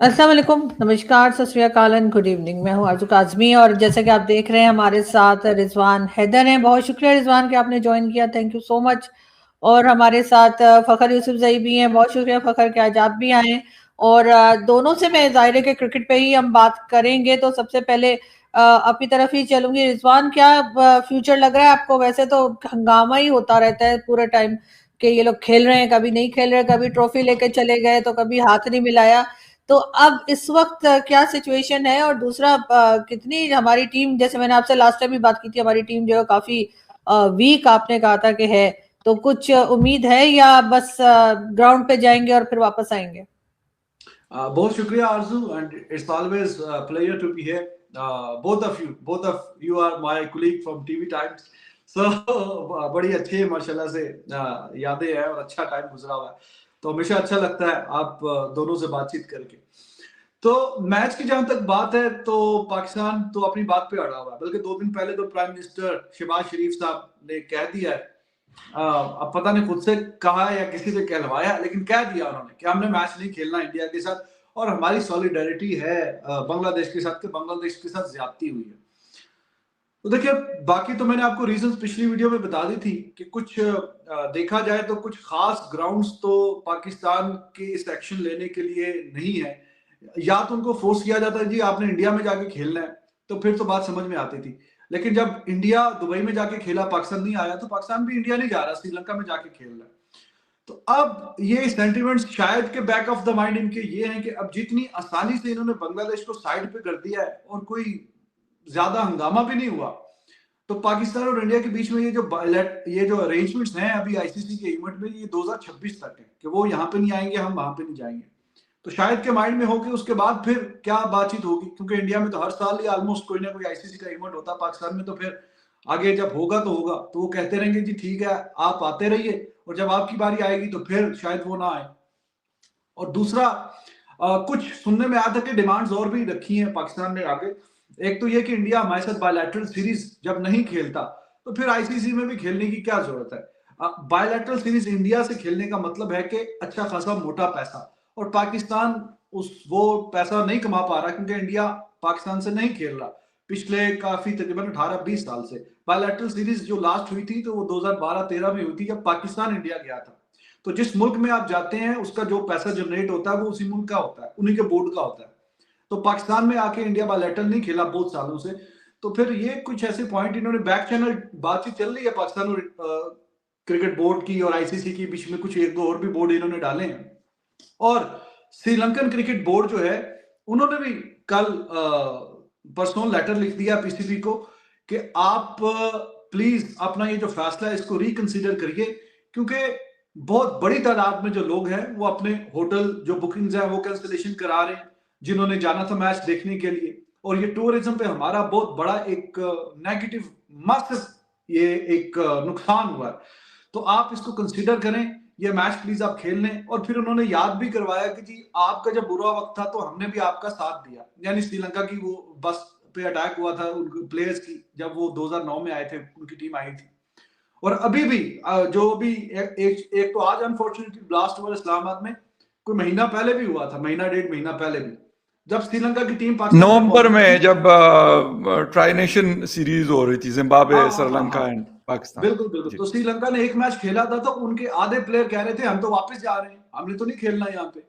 अस्सलाम वालेकुम, नमस्कार, सत श्री अकाल एंड गुड इवनिंग। मैं हूँ आरज़ू काज़मी और जैसा कि आप देख रहे हैं हमारे साथ रिज़वान हैदर हैं। बहुत शुक्रिया रिज़वान कि आपने जॉइन किया, थैंक यू सो मच। और हमारे साथ फ़खर यूसुफ़ज़ई भी हैं। बहुत शुक्रिया फ़खर कि आज आप भी आए। और दोनों से मैं ज़ाहिर है कि क्रिकेट पे ही हम बात करेंगे। तो सबसे पहले अपनी तरफ ही चलूँगी। रिज़वान, क्या फ्यूचर लग रहा है आपको? वैसे तो हंगामा ही होता रहता है पूरे टाइम कि ये लोग खेल रहे हैं, कभी नहीं खेल रहे, कभी ट्रॉफ़ी लेके चले गए तो कभी हाथ नहीं मिलाया। तो अब इस वक़्त क्या सिचुएशन है? और दूसरा कितनी हमारी टीम, जैसे मैंने आपसे लास्ट टाइम भी बात की थी, हमारी टीम जो है काफ़ी वीक आपने कहा था कि है। तो कुछ उम्मीद है या बस ग्राउंड पे जाएँगे और फिर वापस आएँगे? बहुत शुक्रिया Arzoo and it's always pleasure to be here both of you are my colleague from TV Times. So बड़ी अच्छी माशाल्लाह से यादें हैं और अच्छा टाइम गुजरा हुआ है, तो हमेशा अच्छा लगता है आप दोनों से बातचीत करके। तो मैच की जहां तक बात है तो पाकिस्तान तो अपनी बात पे अड़ा हुआ है, बल्कि 2 दिन पहले तो प्राइम मिनिस्टर शहबाज शरीफ साहब ने कह दिया है, अब पता नहीं खुद से कहा या किसी से कहलवाया, लेकिन कह दिया उन्होंने कि हमने मैच नहीं खेलना इंडिया के साथ और हमारी सॉलिडेरिटी है बांग्लादेश के साथ, कि बांग्लादेश के साथ ज्यादती हुई है। तो देखिए, बाकी तो मैंने आपको रीजंस पिछली वीडियो में बता दी थी कि कुछ देखा जाए तो कुछ खास ग्राउंड्स तो पाकिस्तान के इस एक्शन लेने के लिए नहीं है। या तो उनको फोर्स किया जाता है जी आपने इंडिया में जाके खेलना है, तो फिर तो बात समझ में आती थी। लेकिन जब इंडिया दुबई में जाके खेला, पाकिस्तान नहीं आया, तो पाकिस्तान भी इंडिया नहीं जा रहा, श्रीलंका में जाके खेल रहा है। तो अब ये सेंटिमेंट्स शायद के बैक ऑफ द माइंड इनके ये हैं कि अब जितनी आसानी से इन्होंने बांग्लादेश को साइड पे कर दिया है और कोई ज्यादा हंगामा भी नहीं हुआ, तो पाकिस्तान और इंडिया के बीच में ये जो अरेंजमेंट्स हैं अभी आईसीसी के इवेंट में, ये 2026 तक है कि वो यहाँ पे नहीं आएंगे, हम वहां पे नहीं जाएंगे। तो शायद के माइंड में हो कि उसके बाद फिर क्या बातचीत होगी, क्योंकि इंडिया में तो हर साल ही ऑलमोस्ट कोई ना कोई आईसीसी का इवेंट होता है, पाकिस्तान में तो फिर आगे जब होगा तो होगा, तो वो कहते रहेंगे जी ठीक है आप आते रहिए, और जब आपकी बारी आएगी तो फिर शायद वो ना आए। और दूसरा कुछ सुनने में आया था कि डिमांड्स और भी रखी हैं पाकिस्तान ने आगे। एक तो ये कि इंडिया हमारे साथ बायलैटरल सीरीज जब नहीं खेलता तो फिर आईसीसी में भी खेलने की क्या जरूरत है। बायलैटरल सीरीज इंडिया से खेलने का मतलब है कि अच्छा खासा मोटा पैसा, और पाकिस्तान वो पैसा नहीं कमा पा रहा क्योंकि इंडिया पाकिस्तान से नहीं खेल रहा पिछले काफी तकरीबन 18-20 साल से। बायलैटरल सीरीज जो लास्ट हुई थी तो वो 2012-13 में हुई थी, जब पाकिस्तान इंडिया गया था। तो जिस मुल्क में आप जाते हैं उसका जो पैसा जनरेट होता है वो उसी मुल्क का होता है, उन्हीं के बोर्ड का होता है। तो पाकिस्तान में आके इंडिया बायलैटरल नहीं खेला बहुत सालों से। तो फिर ये कुछ ऐसे पॉइंट इन्होंने बैक चैनल बातचीत चल रही है पाकिस्तान और क्रिकेट बोर्ड की और आईसीसी के बीच में, कुछ एक दो और भी बोर्ड इन्होंने डाले हैं। और श्रीलंकन क्रिकेट बोर्ड जो है उन्होंने भी कल पर्सनल लेटर लिख दिया पीसीबी को कि आप प्लीज अपना ये जो फैसला है इसको रिकंसिडर करिए, क्योंकि बहुत बड़ी तादाद में जो लोग हैं वो अपने होटल जो बुकिंग्स हैं वो कैंसिलेशन करा रहे हैं, जिन्होंने जाना था मैच देखने के लिए। और ये टूरिज्म पे हमारा बहुत बड़ा एक नेगेटिव मासिव ये एक नुकसान हुआ है। तो आप इसको कंसीडर करें, ये मैच प्लीज आप खेल लें। और फिर उन्होंने याद भी करवाया कि जी आपका जब बुरा वक्त था तो हमने भी आपका साथ दिया, यानी श्रीलंका की वो बस पे अटैक हुआ था उनके प्लेयर्स की, जब वो 2009 में आए थे, उनकी टीम आई थी। और अभी भी जो भी एक तो आज अनफॉर्चुनेटली ब्लास्ट हुआ इस्लामाबाद में, कोई महीना पहले भी हुआ था, महीना 1.5 महीना पहले भी, जब श्रीलंका की टीम पाकिस्तान में नवंबर मौजूद थी। में जब ट्राई नेशन सीरीज हो रही थी, जिम्बाब्वे, हाँ श्रीलंका एंड पाकिस्तान। बिल्कुल बिल्कुल। तो श्रीलंका ने एक मैच खेला था तो उनके आधे प्लेयर कह रहे थे हम तो वापस जा रहे हैं, हमने तो नहीं खेलना यहाँ पे।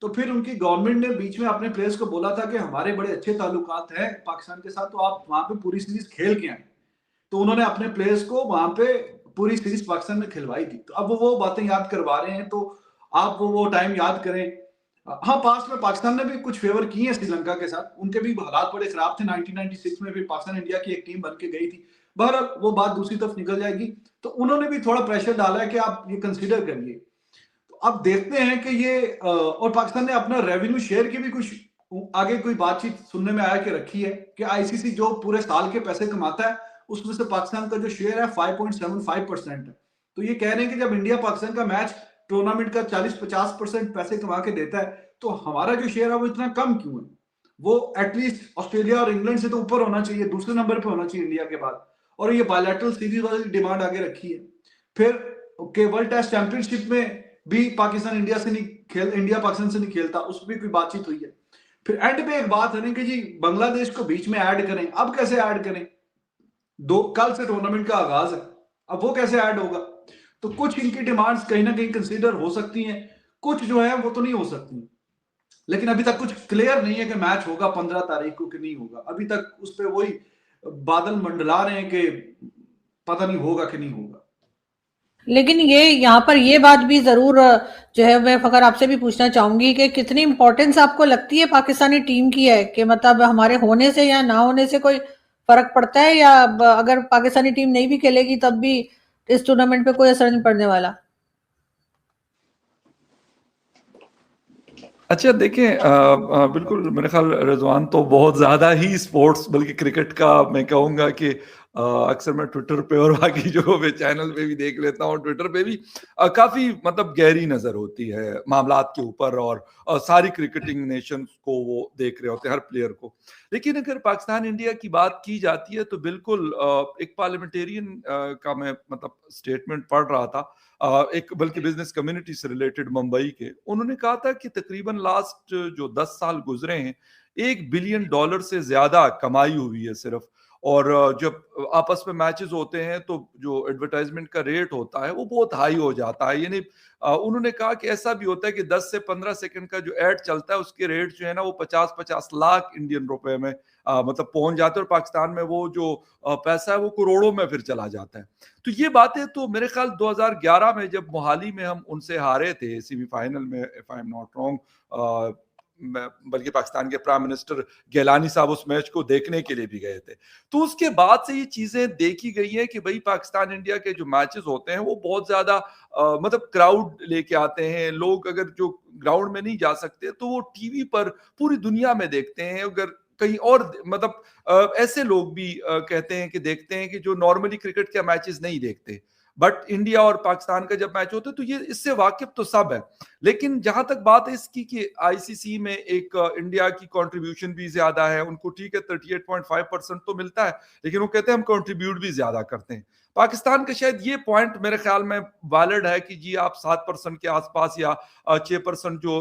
तो फिर उनकी गवर्नमेंट ने बीच में अपने प्लेयर्स को बोला था कि हमारे बड़े अच्छे ताल्लुकात हैं पाकिस्तान के साथ, तो आप वहां पे पूरी सीरीज खेल के आए। तो उन्होंने अपने प्लेयर्स को वहां पे पूरी सीरीज पाकिस्तान में खिलवाई थी। तो अब वो बातें याद करवा रहे हैं, तो आप वो टाइम याद करें। हाँ, पास्ट में पाकिस्तान ने भी कुछ फेवर किए हैं श्रीलंका के साथ, उनके भी हालात बड़े खराब थे। 1996 में भी पाकिस्तान इंडिया की एक टीम बन के गई थी। बहरहाल वो बात दूसरी तरफ निकल जाएगी। तो उन्होंने भी थोड़ा प्रेशर डाला है कि आप ये कंसीडर करिए। तो अब देखते हैं कि ये और पाकिस्तान ने अपना रेवेन्यू शेयर की भी कुछ आगे कोई बातचीत सुनने में आया कि रखी है कि आईसीसी जो पूरे साल के पैसे कमाता है उसमें से पाकिस्तान का जो शेयर है 5.75% है। तो ये कह रहे हैं कि जब इंडिया पाकिस्तान का मैच टूर्नामेंट का 40-50% पैसे कमा के देता है, तो हमारा जो शेयर है वो इतना कम क्यों है? वो एटलीस्ट ऑस्ट्रेलिया और इंग्लैंड से तो ऊपर होना चाहिए, दूसरे नंबर पे होना चाहिए इंडिया के बाद। और ये बायलैटरल सीरीज वाली डिमांड आगे रखी है। फिर वर्ल्ड टेस्ट चैंपियनशिप में भी पाकिस्तान इंडिया से नहीं खेल, इंडिया पाकिस्तान से नहीं खेलता, उस पर भी कोई बातचीत हुई है। फिर एंड पे एक बात है ना कि जी बांग्लादेश को बीच में ऐड करें, अब कैसे ऐड करें? कल से टूर्नामेंट का आगाज है, अब वो कैसे ऐड होगा? तो कुछ इनकी डिमांड्स कहीं ना कहीं कंसीडर हो सकती हैं, कुछ जो है वो तो नहीं हो सकती। लेकिन अभी तक कुछ क्लियर नहीं है कि मैच होगा 15 तारीख को कि नहीं होगा। अभी तक उस पर वही बादल मंडला रहे हैं कि पता नहीं होगा कि नहीं होगा। लेकिन ये यहाँ पर ये बात भी जरूर जो है मैं फकर आपसे भी पूछना चाहूंगी कि कितनी इंपॉर्टेंस आपको लगती है पाकिस्तानी टीम की है, कि मतलब हमारे होने से या ना होने से कोई फर्क पड़ता है, या अगर पाकिस्तानी टीम नहीं भी खेलेगी तब भी इस टूर्नामेंट पे कोई असर नहीं पड़ने वाला? अच्छा देखें, बिल्कुल मेरे ख्याल रिजवान तो बहुत ज़्यादा ही स्पोर्ट्स, बल्कि क्रिकेट का मैं कहूँगा कि अक्सर मैं ट्विटर पे और बाकी जो मैं चैनल पे भी देख लेता हूँ, ट्विटर पे भी काफ़ी मतलब गहरी नज़र होती है मामलात के ऊपर, और सारी क्रिकेटिंग नेशंस को वो देख रहे होते हैं, हर प्लेयर को। लेकिन अगर पाकिस्तान इंडिया की बात की जाती है तो बिल्कुल एक पार्लियामेंटेरियन का मैं मतलब स्टेटमेंट पढ़ रहा था, एक बल्कि बिजनेस कम्युनिटी से रिलेटेड मुंबई के, उन्होंने कहा था कि तकरीबन लास्ट जो 10 साल गुजरे हैं $1 बिलियन से ज्यादा कमाई हुई है सिर्फ। और जब आपस में मैचेस होते हैं तो जो एडवर्टाइजमेंट का रेट होता है वो बहुत हाई हो जाता है। यानी उन्होंने कहा कि ऐसा भी होता है कि 10 से 15 सेकंड का जो एड चलता है उसके रेट जो है ना वो 50-50 लाख इंडियन रुपए में मतलब पहुंच जाते हैं, और पाकिस्तान में वो जो पैसा है वो करोड़ों में फिर चला जाता है। तो ये बातें तो मेरे ख्याल 2011 में जब मोहाली में हम उनसे हारे थे सेमीफाइनल में, if I am not wrong, बल्कि पाकिस्तान के प्राइम मिनिस्टर गिलानी साहब उस मैच को देखने के लिए भी गए थे। तो उसके बाद से ये चीजें देखी गई हैं कि भाई पाकिस्तान इंडिया के जो मैचेस होते हैं वो बहुत ज्यादा मतलब क्राउड लेके आते हैं। लोग अगर जो ग्राउंड में नहीं जा सकते तो वो टीवी पर पूरी दुनिया में देखते हैं। अगर कहीं और मतलब ऐसे लोग भी कहते हैं कि देखते हैं कि जो नॉर्मली क्रिकेट के मैचेस नहीं देखते, बट इंडिया और पाकिस्तान का जब मैच होता है तो ये इससे वाकिफ तो सब है। लेकिन जहां तक बात है इसकी कि आईसीसी में एक इंडिया की कंट्रीब्यूशन भी ज्यादा है, उनको ठीक है 38.5% तो मिलता है, लेकिन वो कहते हैं हम कंट्रीब्यूट भी ज्यादा करते हैं। पाकिस्तान का शायद ये पॉइंट मेरे ख्याल में वैलिड है कि जी आप 7% के आसपास या 6% जो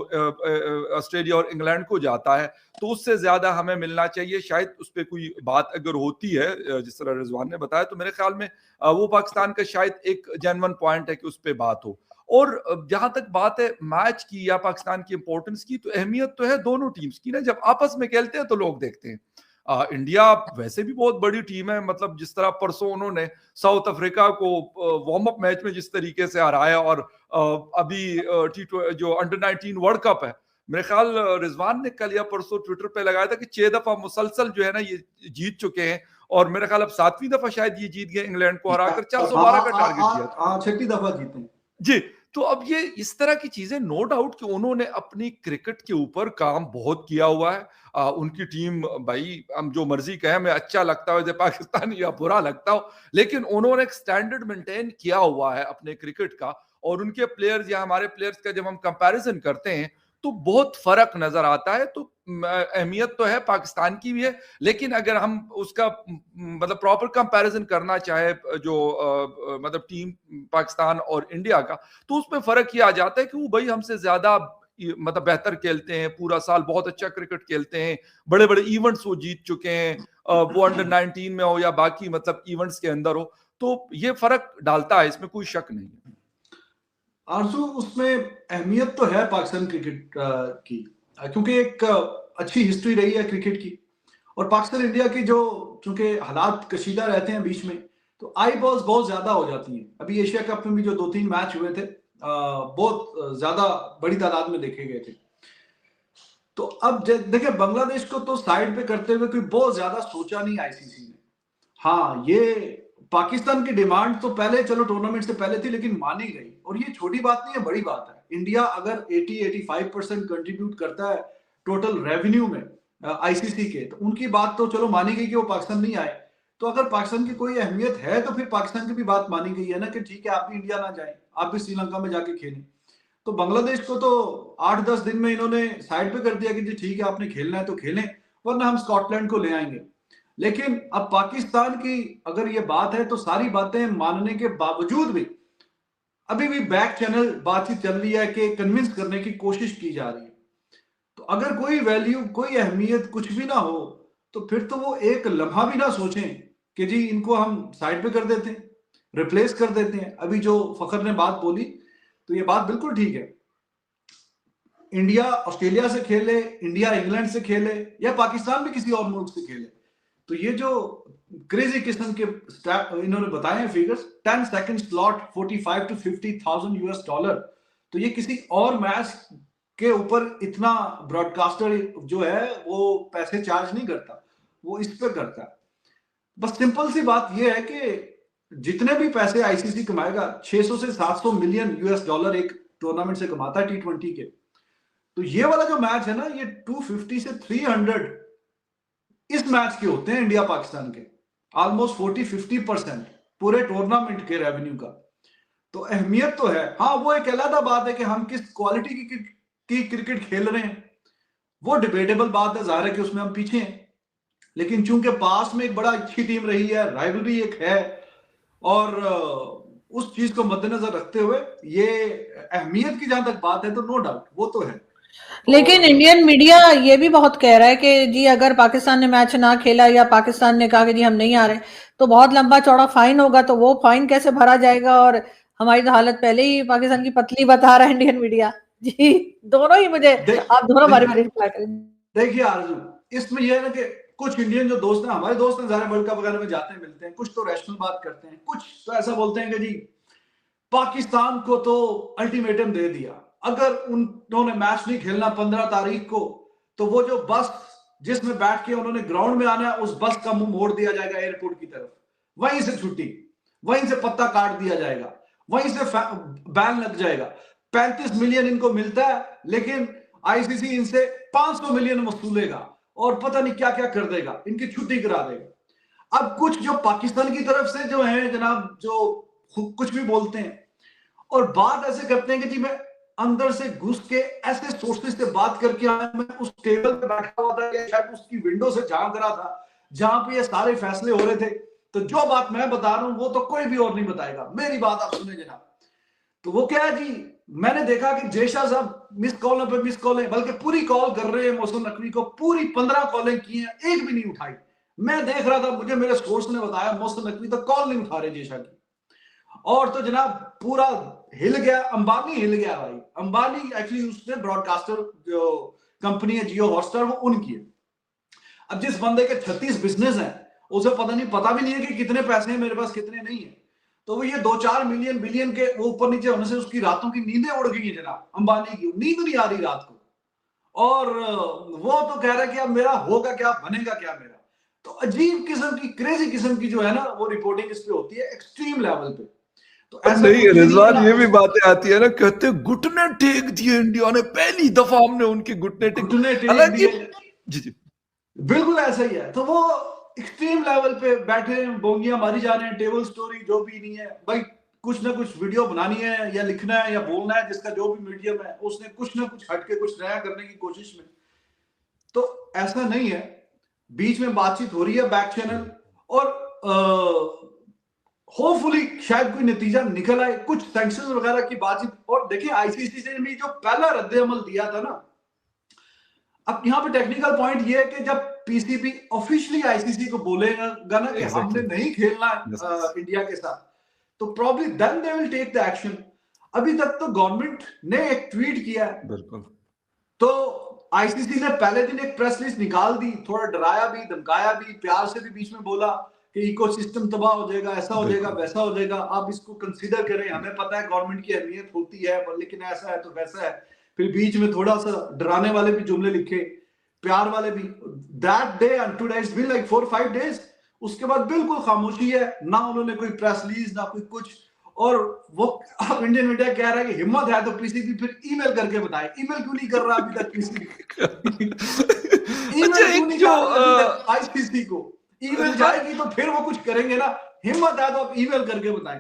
ऑस्ट्रेलिया और इंग्लैंड को जाता है तो उससे ज्यादा हमें मिलना चाहिए। शायद उस पर कोई बात अगर होती है जिस तरह रिजवान ने बताया तो मेरे ख्याल में वो पाकिस्तान का शायद एक जेन्युइन पॉइंट है कि उस पर बात हो। और जहां तक बात है मैच की या पाकिस्तान की इंपॉर्टेंस की, तो अहमियत तो है दोनों टीम्स की ना। जब आपस में खेलते हैं तो लोग देखते हैं। इंडिया वैसे भी बहुत बड़ी टीम है, मतलब जिस तरह परसों उन्होंने साउथ अफ्रीका को वार्म अप मैच में जिस तरीके से हराया, और अभी जो अंडर 19 वर्ल्ड कप है, मेरे ख्याल रिजवान ने कल या परसों ट्विटर पे लगाया था कि 6 दफा मुसलसल जो है ना ये जीत चुके हैं, और मेरे ख्याल अब 7वीं दफा शायद ये जीत गए इंग्लैंड को हराकर। 412 का टारगेट दिया था। 6ठी दफा जीते जी। तो अब ये इस तरह की चीजें, नो डाउट कि उन्होंने अपनी क्रिकेट के ऊपर काम बहुत किया हुआ है। उनकी टीम, भाई हम जो मर्जी कहें, हमें अच्छा लगता हो जैसे पाकिस्तानी या बुरा लगता हो, लेकिन उन्होंने एक स्टैंडर्ड मेंटेन किया हुआ है अपने क्रिकेट का। और उनके प्लेयर्स या हमारे प्लेयर्स का जब हम कंपैरिजन करते हैं तो बहुत फर्क नजर आता है। तो अहमियत तो है पाकिस्तान की भी है, लेकिन अगर हम उसका मतलब प्रॉपर कंपैरिजन करना चाहे जो मतलब टीम पाकिस्तान और इंडिया का, तो उसमें फर्क ये आ जाता है कि वो भाई हमसे ज्यादा मतलब बेहतर खेलते हैं, पूरा साल बहुत अच्छा क्रिकेट खेलते हैं, बड़े बड़े इवेंट्स वो जीत चुके हैं, वो अंडर 19 में हो या बाकी मतलब इवेंट्स के अंदर हो। तो ये फर्क डालता है, इसमें कोई शक नहीं है। आरजू, उसमें अहमियत तो है पाकिस्तान क्रिकेट की, क्योंकि एक अच्छी हिस्ट्री रही है क्रिकेट की। और पाकिस्तान इंडिया की जो चूंकि हालात कशीदा रहते हैं बीच में, तो आई बॉल्स बहुत ज्यादा हो जाती हैं। अभी एशिया कप में भी जो 2-3 मैच हुए थे बहुत ज्यादा बड़ी तादाद में देखे गए थे। तो अब देखिए बांग्लादेश को तो साइड पे करते हुए कोई बहुत ज्यादा सोचा नहीं आईसीसी ने। हाँ, ये पाकिस्तान की डिमांड तो पहले चलो टूर्नामेंट से पहले थी, लेकिन मानी गई। और ये छोटी बात नहीं है, बड़ी बात है। इंडिया अगर 80-85% कंट्रीब्यूट करता है टोटल रेवेन्यू में आईसीसी के, तो उनकी बात तो चलो मानी गई कि वो पाकिस्तान नहीं आए। तो अगर पाकिस्तान की कोई अहमियत है तो फिर पाकिस्तान की भी बात मानी गई है ना, कि ठीक है आप भी इंडिया ना जाए, आप भी श्रीलंका में जाके खेलें। तो बांग्लादेश को तो 8-10 दिन में इन्होंने साइड पे कर दिया कि जी ठीक है आपने खेलना है तो खेलें, वरना हम स्कॉटलैंड को ले आएंगे। लेकिन अब पाकिस्तान की अगर ये बात है तो सारी बातें मानने के बावजूद भी अभी भी बैक चैनल बातचीत चल रही है कि कन्विंस करने की कोशिश की जा रही है। तो अगर कोई वैल्यू, कोई अहमियत कुछ भी ना हो, तो फिर तो वो एक लम्हा भी ना सोचें कि जी इनको हम साइड पे कर देते हैं, रिप्लेस कर देते हैं। अभी जो फखर ने बात बोली, तो ये बात बिल्कुल ठीक है। इंडिया ऑस्ट्रेलिया से खेले, इंडिया इंग्लैंड से खेले, या पाकिस्तान भी किसी और मुल्क से खेले, तो ये जो क्रेजी किस्म के इन्होंने बताए हैं figures, 10 second slot, 45 to 50,000 US$, तो ये किसी और मैच के ऊपर इतना ब्रॉडकास्टर जो है वो पैसे चार्ज नहीं करता, वो इस पे करता है। बस सिंपल सी बात ये है कि जितने भी पैसे आईसीसी कमाएगा, 600 से 700 मिलियन US$ एक टूर्नामेंट से कमाता है T20 के। तो ये वाला जो मैच है ना, ये 250 से 300 इस मैच के होते हैं इंडिया पाकिस्तान के, ऑलमोस्ट 40-50% पूरे टूर्नामेंट के रेवेन्यू का। तो अहमियत तो है। हाँ, वो एक अलग बात है कि हम किस क्वालिटी की क्रिकेट खेल रहे हैं, वो डिबेटेबल बात है, जाहिर है कि उसमें हम पीछे हैं। लेकिन चूंकि पास में एक बड़ा अच्छी टीम रही है, राइवलरी एक है, और उस चीज को मद्देनजर रखते हुए ये अहमियत की जहां तक बात है, तो नो डाउट वो तो है। लेकिन इंडियन मीडिया ये भी बहुत कह रहा है कि जी अगर पाकिस्तान ने मैच ना खेला या पाकिस्तान ने कहा कि जी हम नहीं आ रहे, तो बहुत लंबा चौड़ा फाइन होगा, तो वो फाइन कैसे भरा जाएगा, और हमारी तो हालत पहले ही पाकिस्तान की पतली बता रहा है इंडियन मीडिया। जी दोनों ही मुझे, आप दोनों बारे में रिप्लाई करें। देखिए आरजू, इसमें यह है ना कि कुछ इंडियन जो दोस्त हैं, हमारे दोस्त हैं, ज़ाहिर वर्ल्ड कप वगैरह में जाते हैं, मिलते हैं, कुछ तो रैशनल बात करते हैं, कुछ तो ऐसा बोलते हैं कि जी पाकिस्तान को तो अल्टीमेटम दे दिया, अगर उन्होंने मैच नहीं खेलना 15 तारीख को, तो वो जो बस जिसमें बैठ के उन्होंने ग्राउंड में आना है, उस बस का मुंह मोड़ दिया जाएगा एयरपोर्ट की तरफ, वहीं से छुट्टी, वहीं से पत्ता काट दिया जाएगा, वहीं से बैन लग जाएगा। 35 मिलियन इनको मिलता है, लेकिन आईसीसी इनसे 500 मिलियन वसूलेगा और पता नहीं क्या क्या कर देगा, इनकी छुट्टी करा देगा। अब कुछ जो पाकिस्तान की तरफ से जो है जनाब, जो कुछ भी बोलते हैं और बात ऐसे करते हैं कि जी मैं अंदर से घुस के ऐसे सोर्सेस से बात करके आया, मैं उस टेबल पे बैठा हुआ था या शायद उसकी विंडो से झांक रहा था जहां पे ये सारे फैसले हो रहे थे, तो जो बात मैं बता रहा हूं वो तो कोई भी और नहीं बताएगा, मेरी बात आप सुने जनाब। तो वो क्या है जी, मैंने देखा कि जयशाह साहब मिस कॉलों पे मिस कॉलें, बल्कि पूरी कॉल कर रहे हैं मोहसिन नकवी को, पूरी 15 कॉलें की हैं, एक भी नहीं उठाई। मैं देख रहा था, मुझे मेरे सोर्स ने बताया मोहसिन नकवी तो कॉल नहीं उठा रहे जयशाह की। और तो जनाब पूरा हिल गया, अंबानी हिल गया भाई। अंबानी एक्चुअली उसने ब्रॉडकास्टर जो कंपनी है जियो हॉटस्टार, वो उनकी है। अब जिस बंदे के 36 बिजनेस हैं, उसे पता भी नहीं है कि कितने पैसे हैं मेरे पास, कितने नहीं है। तो वो ये 2-4 मिलियन बिलियन के वो ऊपर नीचे होने से उसकी रातों की नींदें उड़ गई है जनाब, अंबानी की नींद नहीं आ रही रात को। और वो तो कह रहा है कि अब मेरा होगा क्या, बनेगा क्या मेरा। तो अजीब किस्म की, क्रेजी किस्म की जो है ना वो रिपोर्टिंग इस पे होती है एक्सट्रीम लेवल पे। तो ऐसा नहीं रिजवान, ये भी बातें आती है ना, कहते घुटने टेक दिए इंडिया ने, पहली दफा हमने उनके घुटने टेक दिए। जी जी बिल्कुल ऐसा ही है। तो वो एक्सट्रीम लेवल पे बैठे हैं, बोंगियां मारी जा रहे हैं, टेबल स्टोरी जो भी नहीं है भाई, कुछ ना कुछ वीडियो बनानी है या लिखना है या बोलना है, जिसका जो भी मीडियम है उसने कुछ ना कुछ हटके कुछ नया करने की कोशिश में। तो ऐसा नहीं है, बीच में बातचीत हो रही है बैक चैनल, और होपफुली शायद कोई नतीजा निकल आए, कुछ सैंक्शंस वगैरह की बातचीत। और देखिए आईसीसी ने भी जो पहला रद्द अमल दिया था ना, अब यहाँ पे टेक्निकल पॉइंट ये है कि जब पीसीबी ऑफिशियली आईसीसी को बोलेगा ना कि हमने नहीं खेलना इंडिया के साथ, तो probably then they will take the action. अभी तक तो गवर्नमेंट ने एक ट्वीट किया है, बिल्कुल, तो आईसीसी ने पहले दिन एक प्रेस रिलीज निकाल दी, थोड़ा डराया भी, धमकाया भी, प्यार से भी बीच में बोला कि इकोसिस्टम तबाह हो जाएगा, ऐसा हो जाएगा, वैसा हो जाएगा, आप इसको कंसीडर करें, हमें पता है गवर्नमेंट की अहमियत होती है, लेकिन ऐसा है तो वैसा है। फिर बीच में थोड़ा सा डराने वाले भी जुमले लिखे, प्यार वाले भी। That day and today it's been like 4-5 days, उसके बाद बिल्कुल खामोशी है, ना उन्होंने कोई प्रेस रिलीज, ना कोई कुछ। और वो अब इंडियन मीडिया कह रहा है कि हिम्मत है तो पीसीबी फिर ईमेल करके बताए। ईमेल क्यों नहीं कर रहा अभी तक पीसीबी? ईमेल क्यों नहीं कर रहा अभी तक आईसीसी को? ईमेल जाएगी तो फिर वो कुछ करेंगे ना, हिम्मत है तो आप ईमेल करके बताएं।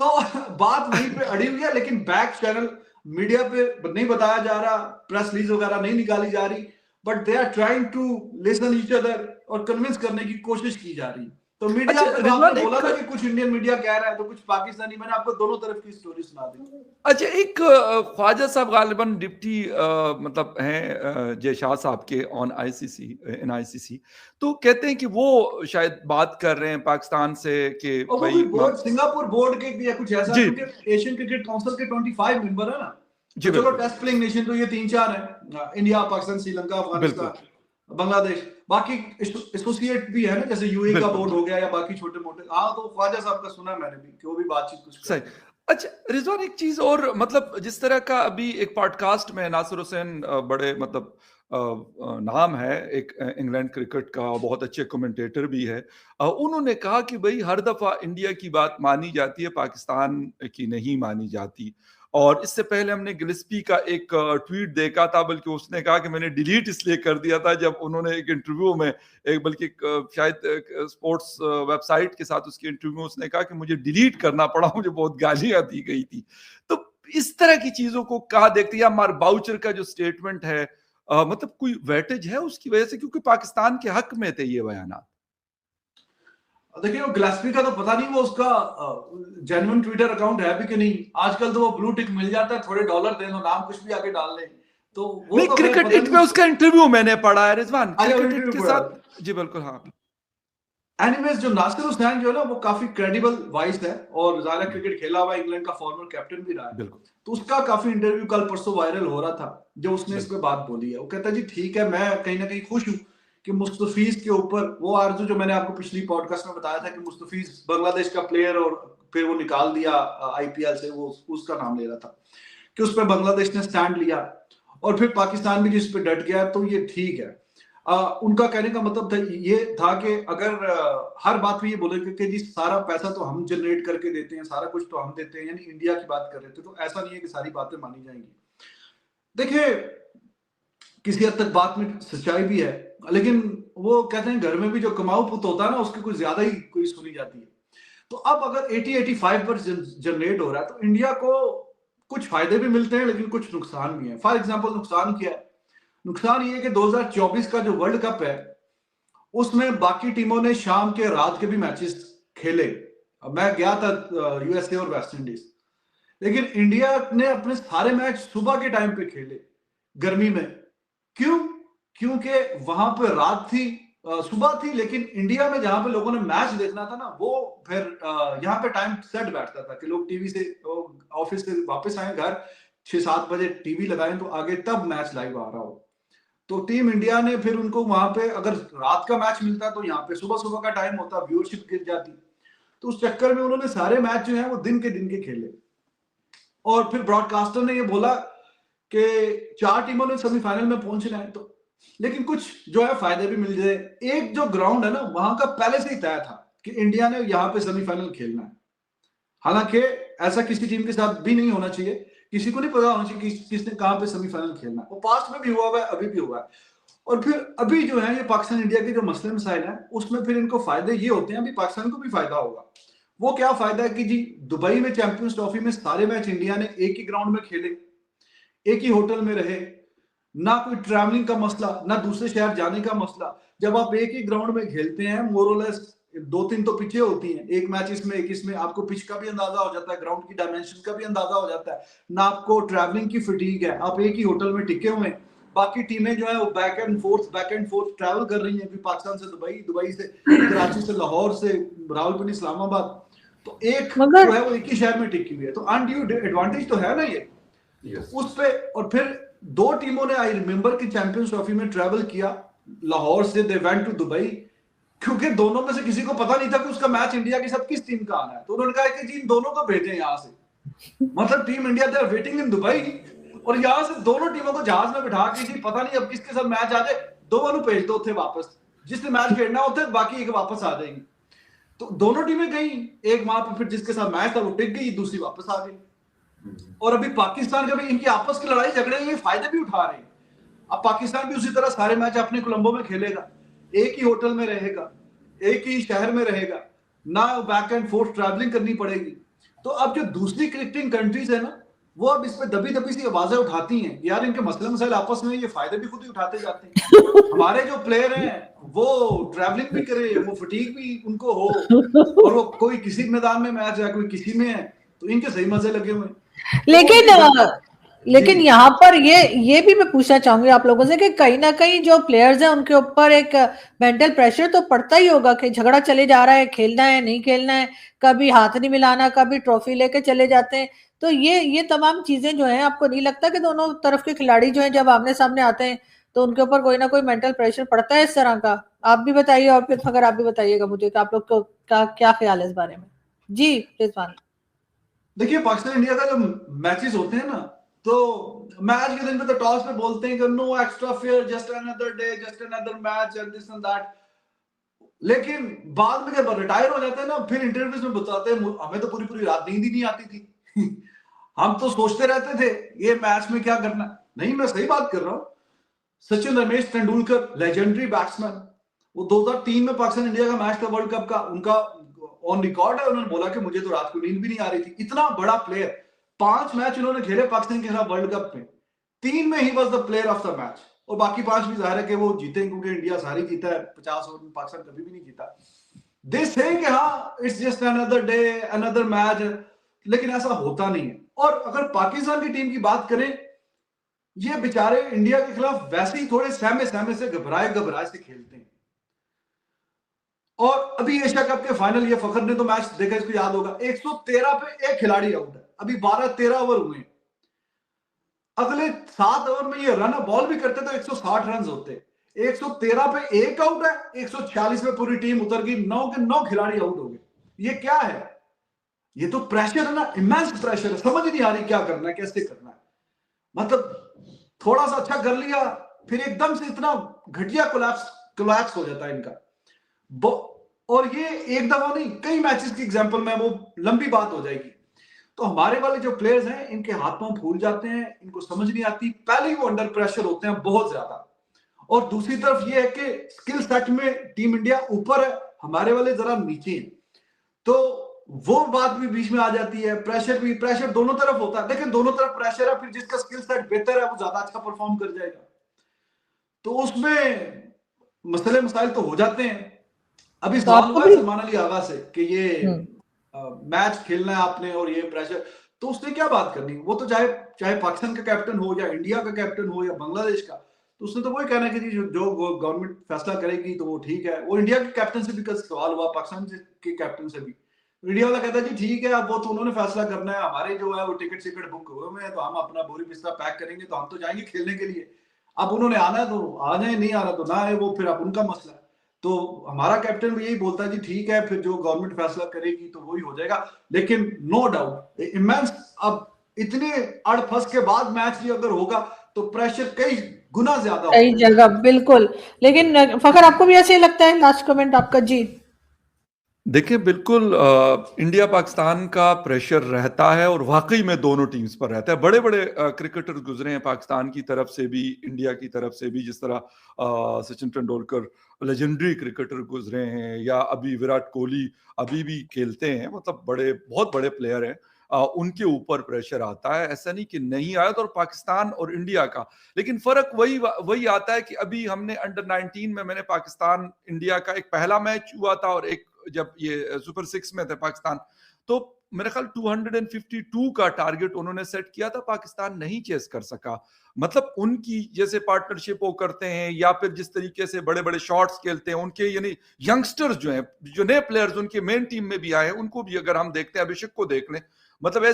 तो बात वहीं पे अड़ी हुई है, लेकिन बैक चैनल मीडिया पे नहीं बताया जा रहा, प्रेस रिलीज वगैरह नहीं निकाली जा रही, but they are trying to listen each other और कन्विंस करने की कोशिश की जा रही है। तो मीडिया अच्छा पे रिजवान, आपने बोला था कि कुछ इंडियन मीडिया कह रहा है तो कुछ पाकिस्तानी, मैंने आपको दोनों तरफ की स्टोरी सुना दी। अच्छा एक ख्वाजा साहब गालिबन डिप्टी मतलब हैं जयशाह साहब के ऑन आईसीसी इन आईसीसी, तो कहते हैं कि वो शायद बात कर रहे हैं पाकिस्तान से कि और वो भाई कोई बोर्ड, सिंगापुर बोर्ड के या कुछ ऐसा, जी क्योंकि एशियन क्रिकेट काउंसिल के 25 मेंबर है ना, जी तो चलो बिल्कुल टेस्ट प्लेइंग नेशन तो ये 3-4 है, इंडिया, पाकिस्तान, श्रीलंका, बिल्कुल अफगानिस्तान, बांग्लादेश, बाकी एसोसिएट भी है ना, जैसे यूएई का बिल्कुल बोर्ड हो गया या बाकी छोटे मोटे। हाँ, तो ख्वाजा साहब का सुना मैंने भी कि वो भी बातचीत कुछ कर सही। रहे हैं। अच्छा रिजवान, एक चीज और, मतलब जिस तरह का अभी एक पॉडकास्ट में नासिर हुसैन बड़े मतलब नाम है एक इंग्लैंड क्रिकेट का, बहुत अच्छे कमेंटेटर भी है, उन्होंने कहा कि भाई हर दफा इंडिया की बात मानी जाती है, पाकिस्तान की नहीं मानी जाती। और इससे पहले हमने गिलिस्पी का एक ट्वीट देखा था, बल्कि उसने कहा कि मैंने डिलीट इसलिए कर दिया था जब उन्होंने एक इंटरव्यू में, एक बल्कि शायद स्पोर्ट्स वेबसाइट के साथ उसकी इंटरव्यू में उसने कहा कि मुझे डिलीट करना पड़ा, मुझे बहुत गालियां दी गई थी। तो इस तरह की चीजों को कहा देखते हैं, या मार बाउचर का जो स्टेटमेंट है, मतलब कोई वेटेज है उसकी वजह से, क्योंकि पाकिस्तान के हक में थे ये बयान? देखिए, वो गिलास्पी का तो पता नहीं वो उसका जेन्युइन ट्विटर अकाउंट है भी कि नहीं। आजकल तो वो ब्लू टिक मिल जाता है, थोड़े डॉलर दे दो, नाम कुछ भी आगे डाल ले, तो वो नहीं, तो खैर क्रिकेट पता इट नहीं पे उसका इंटरव्यू मैंने पढ़ा है रिजवान, अच्छा, क्रिकेट इट इंटरव्यू के पढ़ा। साथ। जी बिल्कुल, हाँ। एनीवेज, जो नासिर हुसैन जो है ना, वो काफी क्रेडिबल वॉइस है और ज्यादा क्रिकेट खेला हुआ, इंग्लैंड का फॉर्मर कैप्टन भी रहा है, बिल्कुल तो उसका काफी इंटरव्यू कल परसों वायरल हो रहा था, जो उसने इस पे बात बोली है। वो कहता है जी ठीक है, मैं कहीं ना कहीं खुश हूँ कि मुस्तफीज के ऊपर वो आरजू, जो मैंने आपको पिछली पॉडकास्ट में बताया था कि मुस्तफीज बांग्लादेश का प्लेयर और फिर वो निकाल दिया आईपीएल से, वो उसका नाम ले रहा था, कि उस पर बांग्लादेश ने स्टैंड लिया और फिर पाकिस्तान भी जिस पे डट गया, तो ये ठीक है। उनका कहने का मतलब ये था कि अगर हर बात में ये बोले कि जी सारा पैसा तो हम जनरेट करके देते हैं, सारा कुछ तो हम देते हैं, यानी इंडिया की बात कर रहे थे, तो ऐसा नहीं है कि सारी बातें मानी जाएंगी। देखिए, किसी हद तक बात में सच्चाई भी है, लेकिन वो कहते हैं घर में भी जो कमाऊ पुत होता है ना, उसकी कुछ ज्यादा ही कोई सुनी जाती है। तो अब अगर 80-85 पर जनरेट हो रहा है, तो इंडिया को कुछ फायदे भी मिलते हैं लेकिन कुछ नुकसान भी है। फॉर एग्जाम्पल, नुकसान क्या है? नुकसान ये है कि 2024 का जो वर्ल्ड कप है, उसमें बाकी टीमों ने शाम के रात के भी मैचेस खेले। अब मैं गया था यूएसए और वेस्ट इंडीज, लेकिन इंडिया ने अपने सारे मैच सुबह के टाइम पे खेले, गर्मी में। क्यों? क्योंकि वहां पे रात थी, सुबह थी, लेकिन इंडिया में जहां पे लोगों ने मैच देखना था ना, वो फिर यहाँ पे टाइम सेट बैठता था कि लोग टीवी से, ऑफिस से वापस आए घर 6-7 बजे, टीवी लगाएं तो आगे तब मैच लाइव आ रहा हो। तो टीम इंडिया ने फिर उनको वहां पे, अगर रात का मैच मिलता तो यहाँ पे सुबह सुबह का टाइम होता, व्यूअरशिप गिर जाती। तो उस चक्कर में उन्होंने सारे मैच जो है वो दिन के खेले। और फिर ब्रॉडकास्टर ने ये बोला कि 4 टीमों ने सेमीफाइनल में पहुंचना है, तो लेकिन कुछ जो है फायदे भी मिल जाए। एक जो ग्राउंड है ना, वहां का पहले से ही तय था कि इंडिया ने यहाँ पे सेमीफाइनल खेलना है। हालांकि ऐसा किसी टीम के साथ भी नहीं होना चाहिए, किसी को नहीं पता होना चाहिए कि किसने कहां पे सेमीफाइनल खेलना है। वो पास्ट में भी हुआ हुआ है, अभी भी हुआ है। और फिर अभी जो है ये पाकिस्तान इंडिया के जो मसले मसाइल है, उसमें फिर इनको फायदे ये होते हैं, अभी पाकिस्तान को भी फायदा होगा। वो क्या फायदा है कि जी दुबई में चैंपियंस ट्रॉफी में सारे मैच इंडिया ने एक ही ग्राउंड में खेले, एक ही होटल में रहे, ना कोई ट्रैवलिंग का मसला, ना दूसरे शहर जाने का मसला। जब आप एक ही ग्राउंड में खेलते हैं, मोरलेस 2-3 तो पिचें होती हैं, एक मैच इसमें एक इसमें, आपको पिच का भी अंदाजा हो जाता है, ग्राउंड की डायमेंशन का भी अंदाजा हो जाता है, ना आपको ट्रैवलिंग की फटीग है, आप एक ही होटल में टिके हुए हैं। बाकी टीमें जो है वो बैक एंड फोर्थ ट्रैवल कर रही हैं, पाकिस्तान से दुबई, दुबई से कराची, से लाहौर, से रावलपिंडी, इस्लामाबाद, तो एक जो है वो एक ही शहर में टिकी हुई है। तो अनड्यू एडवांटेज तो है ना ये। उस पे और फिर 2 टीमों ने, आई रिमेंबर कि चैंपियंस ट्रॉफी में ट्रैवल किया लाहौर से, दे वेंट टू दुबई, क्योंकि दोनों में से किसी को पता नहीं था कि उसका मैच इंडिया के साथ किस टीम का आना है। तो उन्होंने कहा कि जी इन दोनों को भेजें यहाँ से, मतलब team India they are waiting in Dubai, और यहाँ से दोनों टीमों को जहाज में बिठा के, जी पता नहीं अब किसके साथ मैच आ जाए, दोनों भेज दो थे वापस, जिसने मैच खेलना होता है, बाकी एक वापस आ जाएंगे। तो दोनों टीमें गई, एक वहां पर फिर जिसके साथ मैच था वो टिक गई, दूसरी वापस आ गई। और अभी पाकिस्तान का भी, इनकी आपस की लड़ाई झगड़े ये फायदे भी उठा रहे हैं। अब पाकिस्तान भी उसी तरह सारे मैच अपने कोलंबो में खेलेगा, एक ही होटल में रहेगा, एक ही शहर में रहेगा, ना बैक एंड फोर्थ ट्रैवलिंग करनी पड़ेगी। तो अब जो दूसरी क्रिकेटिंग कंट्रीज है ना, वो अब इस पे दबी दबी सी आवाजें उठाती हैं, यार इनके मसले मसाइल आपस में, ये फायदे भी खुद ही उठाते जाते हैं। हमारे जो प्लेयर हैं वो ट्रैवलिंग भी करे, वो फटीग भी उनको हो, और वो कोई किसी मैदान में मैच है, कोई किसी में है, तो इनके सही मजे लगे हुए हैं। लेकिन यहाँ पर ये भी मैं पूछना चाहूंगी आप लोगों से कि कहीं ना कहीं जो प्लेयर्स हैं उनके ऊपर एक मेंटल प्रेशर तो पड़ता ही होगा कि झगड़ा चले जा रहा है, खेलना है नहीं खेलना है, कभी हाथ नहीं मिलाना, कभी ट्रॉफी लेके चले जाते हैं। तो ये तमाम चीजें जो हैं, आपको नहीं लगता कि दोनों तरफ के खिलाड़ी जो हैं जब आमने सामने आते हैं तो उनके ऊपर कोई ना कोई मेंटल प्रेशर पड़ता है इस तरह का? आप भी बताइए, और फिर अगर आप भी बताइएगा मुझे कि आप लोग को क्या ख्याल है इस बारे में। जी रिजवान। देखिए, पाकिस्तान इंडिया का जो मैचेस होते हैं ना, तो मैच के दिन पे तो टॉस पे बोलते हैं कि no extra fear, just another day, just another match and this and that. लेकिन बाद में जब रिटायर हो जाते हैं ना, फिर इंटरव्यूज में बताते हैं हमें तो पूरी पूरी रात नींद ही नहीं आती थी। हम तो सोचते रहते थे ये मैच में क्या करना। नहीं, मैं सही बात कर रहा हूँ। सचिन रमेश तेंदुलकर, लेजेंडरी बैट्समैन, वो 2003 में पाकिस्तान इंडिया का मैच था वर्ल्ड कप का, उनका ऑन रिकॉर्ड है, उन्होंने बोला कि मुझे तो रात को नींद भी नहीं आ रही थी। इतना बड़ा प्लेयर, 5 मैच उन्होंने खेले पाकिस्तान के खिलाफ वर्ल्ड कप में, 3 में he was the player of the match, और बाकी 5 भी जाहिर है कि वो जीते क्योंकि इंडिया सारी जीता है। 50 ओवर में पाकिस्तान कभी भी नहीं जीता। दे से कि हाँ it's just another day, another match, लेकिन ऐसा होता नहीं है। और अगर पाकिस्तान की टीम की बात करें, ये बेचारे इंडिया के खिलाफ वैसे ही थोड़े सहमे सहमे से, घबराए घबराए से खेलते हैं। और अभी एशिया कप के फाइनल, ये फखर ने तो मैच देखा, इसको याद होगा, 113 पे एक खिलाड़ी आउट है, अभी 12-13 ओवर हुए। अगले 7 ओवर में ये रन बॉल भी करते तो 160 रन होते। 113 पे एक आउट है, 146 पे पूरी टीम उतर गई, 9 के 9 खिलाड़ी आउट हो गए। ये क्या है? ये तो प्रेशर है ना, इमेंस प्रेशर है। समझ ही नहीं आ रही क्या करना है, कैसे करना है। मतलब थोड़ा सा अच्छा कर लिया, फिर एकदम से इतना घटिया कोलैप्स हो जाता है इनका। और ये एक दफा नहीं, कई मैचेस की एग्जांपल में, वो लंबी बात हो जाएगी। तो हमारे वाले जो प्लेयर्स हैं, इनके हाथ पांव फूल जाते हैं, इनको समझ नहीं आती। पहले ही वो अंडर प्रेशर होते हैं बहुत ज्यादा, और दूसरी तरफ ये है कि स्किल सेट में टीम इंडिया ऊपर है, हमारे वाले जरा नीचे हैं। तो वो बात भी बीच में आ जाती है। प्रेशर दोनों तरफ होता है, लेकिन दोनों तरफ प्रेशर है, फिर जिसका स्किल सेट बेहतर है वो ज्यादा अच्छा परफॉर्म कर जाएगा। तो उसमें मसले मसाइल तो हो जाते हैं। अभी सवाल हुआ है सलमान अली आगा से कि ये मैच खेलना है आपने और ये प्रेशर, तो उसने क्या बात करनी? वो तो चाहे पाकिस्तान का कैप्टन हो या इंडिया का कैप्टन हो या बांग्लादेश का, तो उसने तो वही कहना है कि जी जो गवर्नमेंट फैसला करेगी तो वो ठीक है। वो इंडिया के कैप्टन से भी कल सवाल हुआ, पाकिस्तान के कैप्टन से भी, इंडिया वाला कहता है जी ठीक है, अब वो तो उन्होंने फैसला करना है, हमारे जो है वो टिकट बुक हुए हैं, तो हम अपना बोरी बिस्तर पैक करेंगे, तो हम तो जाएंगे खेलने के लिए। अब उन्होंने आना है तो आ जाए, नहीं आ रहा तो ना आए, वो फिर अब उनका मसला है। तो हमारा कैप्टन भी यही बोलता है जी ठीक है, फिर जो गवर्नमेंट फैसला करेगी तो वही हो जाएगा। लेकिन नो डाउट इमेंस, अब इतने अड़फस के बाद मैच भी अगर होगा तो प्रेशर कई गुना ज्यादा कई जगह, बिल्कुल। लेकिन फखर, आपको भी ऐसे ही लगता है? लास्ट कमेंट आपका। जी देखिए, बिल्कुल इंडिया पाकिस्तान का प्रेशर रहता है, और वाकई में दोनों टीम्स पर रहता है। बड़े बड़े क्रिकेटर्स गुजरे हैं पाकिस्तान की तरफ से भी, इंडिया की तरफ से भी, जिस तरह सचिन तेंदुलकर लेजेंडरी क्रिकेटर गुजरे हैं, या अभी विराट कोहली अभी भी खेलते हैं, मतलब बहुत बड़े प्लेयर हैं। उनके ऊपर प्रेशर आता है, ऐसा नहीं कि नहीं आया। तो और पाकिस्तान और इंडिया का लेकिन फर्क वही आता है कि अभी हमने अंडर 19 में, मैंने पाकिस्तान इंडिया का एक पहला मैच हुआ था, और एक जब ये सुपर 6 में थे पाकिस्तान, तो मेरे ख्याल 252 का टारगेट उन्होंने सेट किया था, पाकिस्तान नहीं चेस कर सका। मतलब उनकी जैसे पार्टनरशिप वो करते हैं, या फिर जिस तरीके से बड़े बड़े शॉट्स खेलते हैं उनके, यानी यंगस्टर्स जो हैं, जो नए प्लेयर्स उनके मेन टीम में भी आए हैं, उनको भी अगर हम देखते हैं, अभिषेक को देख लें, मतलब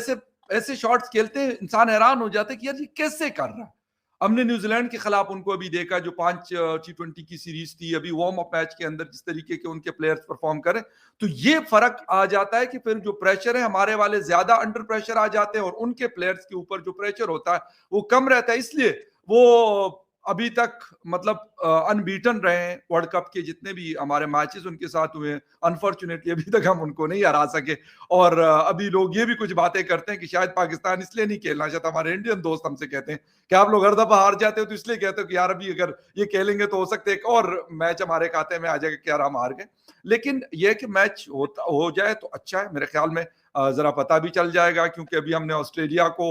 ऐसे शॉट्स खेलते हैं, इंसान हैरान हो जाता है कि यार ये कैसे कर रहा है। हमने न्यूजीलैंड के खिलाफ उनको अभी देखा, जो 5 T20 की सीरीज थी, अभी वार्म अप मैच के अंदर जिस तरीके के उनके प्लेयर्स परफॉर्म करें, तो ये फर्क आ जाता है कि फिर जो प्रेशर है, हमारे वाले ज्यादा अंडर प्रेशर आ जाते हैं, और उनके प्लेयर्स के ऊपर जो प्रेशर होता है वो कम रहता है। इसलिए वो अभी तक मतलब अनबीटन रहे हैं वर्ल्ड कप के जितने भी हमारे मैचेस उनके साथ हुए हैं। अनफॉर्चुनेटली अभी तक हम उनको नहीं हरा सके, और अभी लोग ये भी कुछ बातें करते हैं कि शायद पाकिस्तान इसलिए नहीं खेलना चाहता। हमारे इंडियन दोस्त हमसे कहते हैं कि आप लोग हर दफा हार जाते हो, तो इसलिए कहते हो कि यार अभी अगर ये खेलेंगे तो हो सकता है एक और मैच हमारे खाते में आ जाएगा कि यार हम हार गए। लेकिन यह कि मैच हो जाए तो अच्छा है मेरे ख्याल में। जरा पता भी चल जाएगा, क्योंकि अभी हमने ऑस्ट्रेलिया को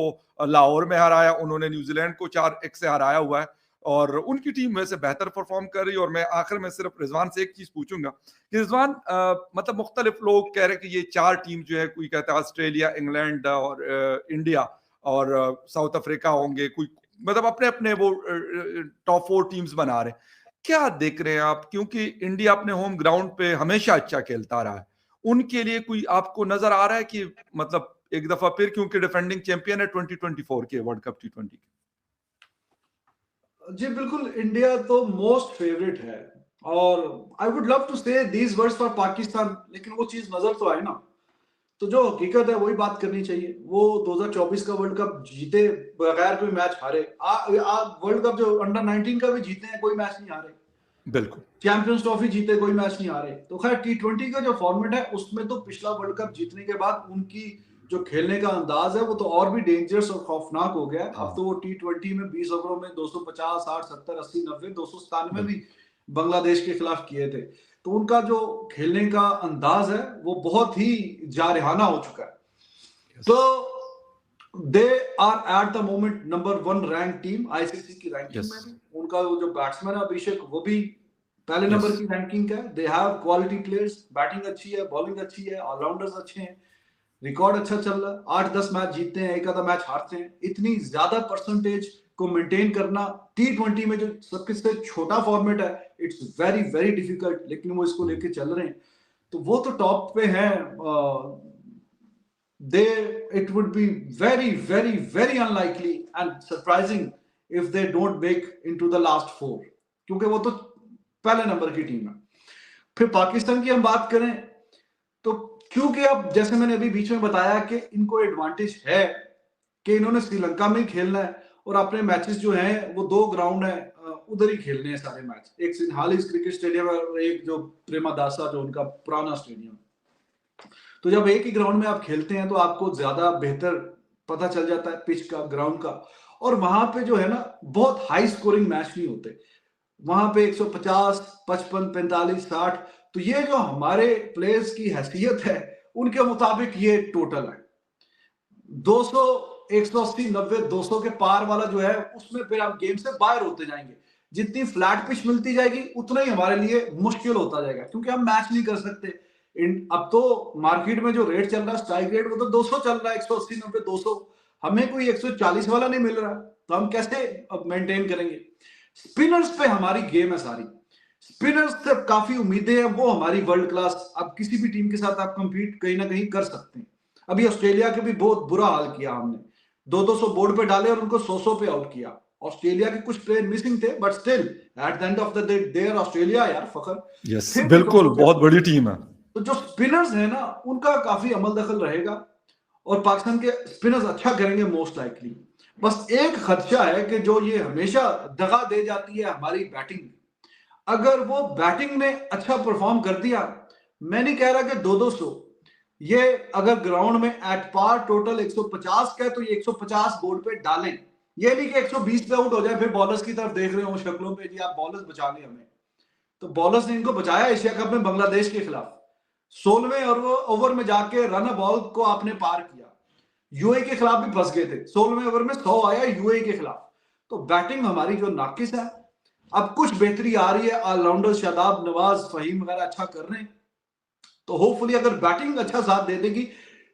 लाहौर में हराया, उन्होंने न्यूजीलैंड को 4-1 से हराया हुआ है और उनकी टीम वैसे बेहतर परफॉर्म कर रही है। और मैं आखिर में सिर्फ रिजवान से एक चीज पूछूंगा कि रिजवान, मतलब मुख्तलिफ लोग कह रहे हैं कि ये 4 टीम जो है, कोई कहता है ऑस्ट्रेलिया, इंग्लैंड और इंडिया और साउथ अफ्रीका होंगे, कोई मतलब अपने अपने वो टॉप 4 टीम्स बना रहे हैं। क्या देख रहे हैं आप, क्योंकि इंडिया अपने होम ग्राउंड पे हमेशा अच्छा खेलता रहा है, उनके लिए कोई आपको नजर आ रहा है कि मतलब एक दफा फिर, क्योंकि डिफेंडिंग चैंपियन है 2024 के वर्ल्ड कप T20 के? जी बिल्कुल, इंडिया तो मोस्ट फेवरेट है और आई वुड लव टू से दीज वर्ड्स फॉर पाकिस्तान, लेकिन वो चीज नजर तो आए ना, तो जो हकीकत है वही बात करनी चाहिए। वो 2024 का वर्ल्ड कप जीते बगैर कोई मैच हारे, वर्ल्ड कप जो अंडर 19 का भी जीते हैं, कोई मैच नहीं हारे, बिल्कुल। चैंपियंस ट्रॉफी जीते, कोई मैच नहीं हारे। तो खैर T20 का जो फॉर्मेट है उसमें तो पिछला वर्ल्ड कप जीतने के बाद उनकी जो खेलने का अंदाज है वो तो और भी डेंजरस और खौफनाक हो गया है। अब तो वो T20 में 20 ओवरों में 250, 60, 70, 80, 90, 297 भी बांग्लादेश के खिलाफ किए थे। तो उनका जो खेलने का अंदाज है वो बहुत ही जारहाना हो चुका है। तो they are at the moment number 1 rank team ICC की रैंकिंग में भी। उनका जो बैट्समैन है अभिषेक, वो भी पहले नंबर की रैंकिंग है। They have quality players, batting अच्छी है, बॉलिंग अच्छी है, ऑलराउंडर्स अच्छे हैं, रिकॉर्ड अच्छा चल रहा है, 8-10 मैच जीतते हैं, एक आधा मैच हारते हैं। इतनी ज्यादा परसेंटेज को मेंटेन करना T20 में जो सबसे छोटा फॉर्मेट है, इट्स वेरी वेरी डिफिकल्ट, लेकिन वो इसको लेके चल रहे हैं, तो वो तो टॉप पे है। It would be very very very unlikely and surprising if they don't make into the last 4, क्योंकि वो तो पहले नंबर की टीम है। फिर पाकिस्तान की हम बात करें तो क्योंकि अब जैसे मैंने अभी बीच में बताया कि इनको एडवांटेज है कि इन्होंने श्रीलंका में ही खेलना है और अपने मैचेस जो हैं वो 2 ग्राउंड है, उधर ही खेलने हैं सारे मैच, एक सिंहालीज क्रिकेट स्टेडियम और एक जो प्रेमादासा जो उनका पुराना स्टेडियम। तो जब एक ही ग्राउंड में आप खेलते हैं तो आपको ज्यादा बेहतर पता चल जाता है पिच का, ग्राउंड का, और वहां पे जो है ना बहुत हाई स्कोरिंग मैच नहीं होते। वहां पे 150, 55, 45, 60, तो ये जो हमारे प्लेयर्स की हैसियत है उनके मुताबिक ये टोटल है 200, 180, 90, 200 के पार वाला जो है उसमें फिर आप गेम से बाहर होते जाएंगे। जितनी फ्लैट पिच मिलती जाएगी उतना ही हमारे लिए मुश्किल होता जाएगा, क्योंकि हम मैच नहीं कर सकते। अब तो मार्केट में जो रेट चल रहा है स्ट्राइक रेट, वो तो 200 चल रहा है, 180, 90, 200। हमें कोई 140 वाला नहीं मिल रहा, तो हम कैसे अब मेंटेन करेंगे। स्पिनर्स पे हमारी गेम है सारी, स्पिनर्स से काफी उम्मीदें हैं, वो हमारी वर्ल्ड क्लास। अब किसी भी टीम के साथ आप कंपीट कहीं ना कहीं कर सकते हैं। अभी ऑस्ट्रेलिया के भी बहुत बुरा हाल किया हमने, 200 बोर्ड पे डाले और उनको 100 पे आउट किया। ऑस्ट्रेलिया के कुछ प्लेयर मिसिंग थे, but still at the end of the day there Australia यार, फखर। यस, बिल्कुल, बहुत बड़ी टीम है। तो जो स्पिनर्स है ना उनका काफी अमल दखल रहेगा और पाकिस्तान के स्पिनर्स अच्छा करेंगे मोस्ट लाइकली। बस एक खदशा है कि जो ये हमेशा दगा दे जाती है हमारी बैटिंग, अगर वो बैटिंग ने अच्छा परफॉर्म कर दिया, मैं नहीं कह रहा कि 200, ये अगर ग्राउंड में एट पार टोटल 150 का है तो ये 150 बोर्ड पे डालें। ये नहीं कि 120 पे आउट हो जाए फिर बॉलर्स की तरफ देख रहे हो शक्लों पे, जी आप बॉलर्स बचा लें हमें। तो बॉलर्स ने इनको बचाया एशिया कप में बांग्लादेश के खिलाफ, 16वें ओवर में जाके रन बॉल को आपने पार किया। यूएई के खिलाफ भी फंस गए थे, 16वें ओवर में 100 आया यूएई के खिलाफ। तो बैटिंग हमारी जो नाकिस है, अब कुछ बेहतरी आ रही है, ऑलराउंडर शादाब, नवाज, फहीम वगैरह अच्छा कर रहे हैं, तो होपफुली अगर बैटिंग अच्छा साथ दे देगी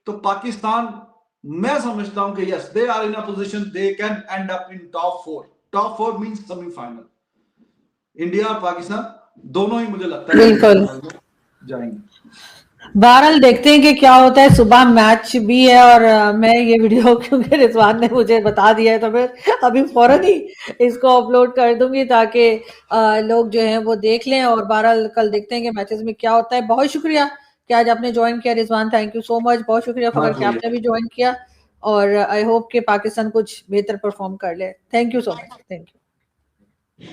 तो पाकिस्तान, मैं समझता हूं कि yes they are in a position, they can end up in top 4। Top 4 means semifinal. India और पाकिस्तान दोनों ही मुझे लगता है बिल्कुल जाएंगे। बहरहाल देखते हैं कि क्या होता है। सुबह मैच भी है और मैं ये वीडियो क्योंकि रिजवान ने मुझे बता दिया है तो मैं अभी फौरन ही इसको अपलोड कर दूंगी ताकि लोग जो हैं वो देख लें। और बहरहाल कल देखते हैं कि मैचेस में क्या होता है। बहुत शुक्रिया कि आज आपने ज्वाइन किया Rizwan, thank you so much. बहुत शुक्रिया फखर कि आपने भी ज्वाइन किया और आई होप कि पाकिस्तान कुछ बेहतर परफॉर्म कर ले। Thank you so much, thank you.